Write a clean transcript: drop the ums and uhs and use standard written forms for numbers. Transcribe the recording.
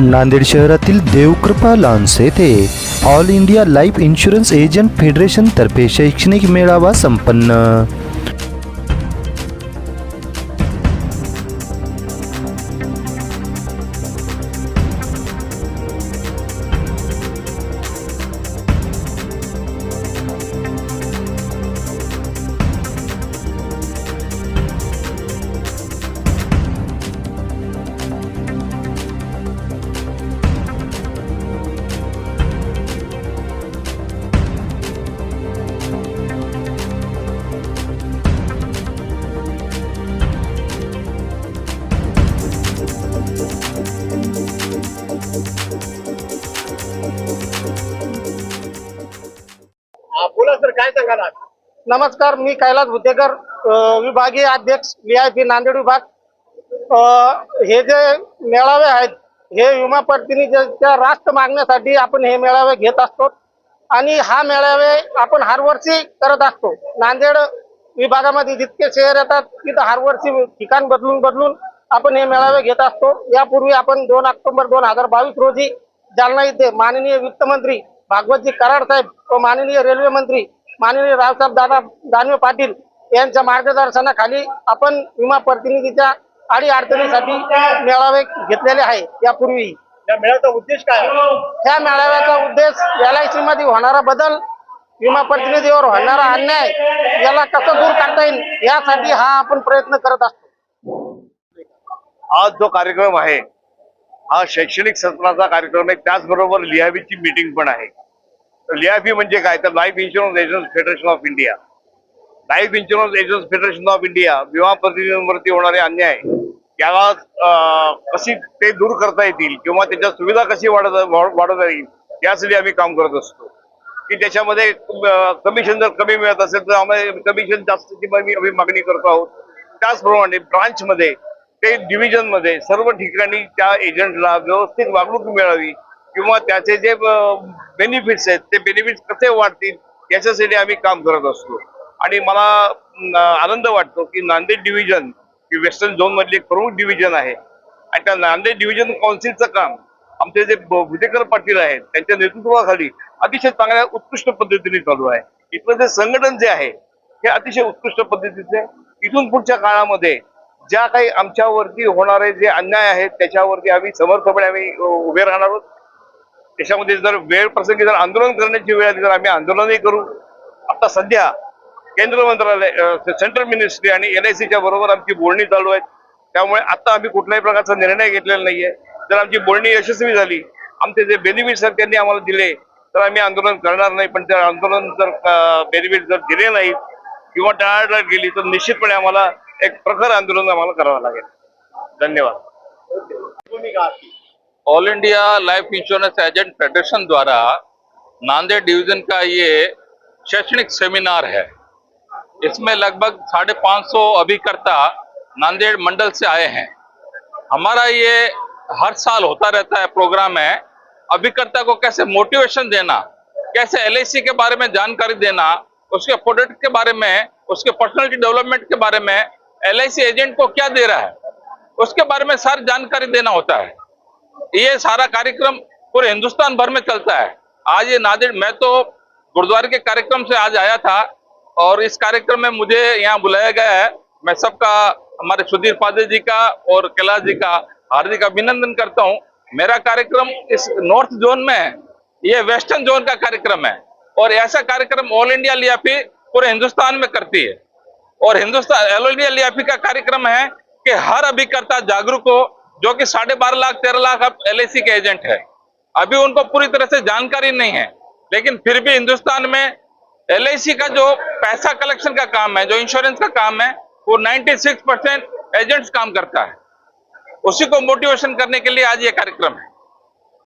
नांदेड शहरातील देवकृपा लॉन्स येथे all India life insurance agent federation तर्फे शैक्षणिक मेळावा संपन्न। बोला सर, काय सांगाल आज? नमस्कार, मी कैलास भुतेकर, विभागीय अध्यक्ष VIP नांदेड विभाग। हे जे मेळावे आहेत हे विमा प्रतिनिधीच्या रास्त मागण्यासाठी आपण हे मेळावे घेत असतो आणि हा मेळावे आपण हर वर्षी करत असतो। नांदेड विभागामध्ये जितके शहर येतात तिथं हर वर्षी ठिकाण बदलून आपण हे मेळावे घेत असतो। यापूर्वी आपण 2 ऑक्टोबर 2022 रोजी जालना येथे माननीय वित्तमंत्री भागवतजी कराड साहेब व माननीय रेल्वे मंत्री माननीय रावसाहेब दानवे पाटील यांच्या मार्गदर्शनाखाली आपण विमा प्रतिनिधीच्या अडीअडचणीसाठी मेळावे घेतलेले आहे। यापूर्वी या मेळाव्याचा उद्देश काय आहे? ह्या मेळाव्याचा उद्देश LIC मध्ये होणारा बदल, विमा प्रतिनिधीवर होणारा अन्याय याला कसं दूर करता येईल यासाठी हा आपण प्रयत्न करत असतो। आज जो कार्यक्रम आहे हा शैक्षणिक सत्राचा कार्यक्रम आहे, त्याचबरोबर लिहावीची मीटिंग पण आहे। लिहावी म्हणजे काय तर life insurance agents federation of India. Life insurance agents federation of India विमा प्रतिनिधींवरती होणारे अन्याय याला कशी ते दूर करता येतील किंवा त्याच्या सुविधा कशी वाढवता येईल यासाठी आम्ही काम करत असतो। की त्याच्यामध्ये कमिशन जर कमी मिळत असेल तर आम्ही कमिशन जास्तीची आम्ही मागणी करतो आहोत। त्याचप्रमाणे ब्रांचमध्ये ते डिव्हिजन मध्ये सर्व ठिकाणी त्या एजंटला व्यवस्थित वागणूक मिळावी किंवा त्याचे जे बेनिफिट्स आहेत ते बेनिफिट्स कसे वाढतील याच्यासाठी आम्ही काम करत असतो। आणि मला आनंद वाटतो की नांदेड डिव्हिजन ही वेस्टर्न झोन मधली एक प्रमुख डिव्हिजन आहे आणि त्या नांदेड डिव्हिजन काउन्सिलचं काम आमचे जे भुतेकर पाटील आहेत त्यांच्या नेतृत्वाखाली अतिशय चांगल्या उत्कृष्ट पद्धतीने चालू आहे। इथलं जे संघटन जे आहे हे अतिशय उत्कृष्ट पद्धतीचे। इथून पुढच्या काळामध्ये ज्या काही आमच्यावरती होणारे जे अन्याय आहेत त्याच्यावरती आम्ही समर्थपणे आम्ही उभे राहणार आहोत। त्याच्यामध्ये जर वेळ प्रसंगी जर आंदोलन करण्याची वेळ आली तर आम्ही आंदोलनही करू। आता सध्या केंद्र मंत्रालय, सेंट्रल मिनिस्ट्री आणि LICच्या बरोबर आमची बोलणी चालू आहेत। त्यामुळे आता आम्ही कुठल्याही प्रकारचा निर्णय घेतलेला नाहीये। जर आमची बोलणी यशस्वी झाली, आमचे जे बेनिफिट्स आहेत त्यांनी आम्हाला दिले तर आम्ही आंदोलन करणार नाही, पण त्या आंदोलन जर बेनिफिट जर दिले नाही किंवा टाळाटाळ केली तर निश्चितपणे आम्हाला एक प्रखर आंदोलन आम्हाला करावं लागेल। धन्यवाद। All India life insurance agent federation द्वारा नांदेड़ डिवीजन का ये शैक्षणिक सेमिनार है। इसमें लगभग 550 अभिकर्ता नांदेड़ मंडल से आए हैं। हमारा ये हर साल होता रहता है प्रोग्राम है। अभिकर्ता को कैसे मोटिवेशन देना, कैसे LIC के बारे में जानकारी देना, उसके प्रोडक्ट के बारे में, उसके पर्सनालिटी डेवलपमेंट के बारे में, LIC एजेंट को क्या दे रहा है उसके बारे में सारी जानकारी देना होता है। ये सारा कार्यक्रम पूरे हिंदुस्तान भर में चलता है। आज ये नांदेड़, मैं तो गुरुद्वारे के कार्यक्रम से आज आया था और इस कार्यक्रम में मुझे यहाँ बुलाया गया है। मैं सबका, हमारे सुधीर पादे जी का और कैलाश जी का हार्दिक अभिनंदन करता हूँ। मेरा कार्यक्रम इस नॉर्थ जोन में है, ये वेस्टर्न जोन का कार्यक्रम है और ऐसा कार्यक्रम ऑल इंडिया लियाफी पूरे हिंदुस्तान में करती है। और हिंदुस्तान ऑल इंडिया लियाफी का कार्यक्रम है कि हर अभिकर्ता जागरूक हो, जो कि 12.5 लाख 13 लाख अब LIC के एजेंट है। अभी उनको पूरी तरह से जानकारी नहीं है, लेकिन फिर भी हिंदुस्तान में LIC का जो पैसा कलेक्शन का काम है, जो इंश्योरेंस का काम है, वो 96% एजेंट्स काम करता है। उसी को मोटिवेशन करने के लिए आज ये कार्यक्रम है।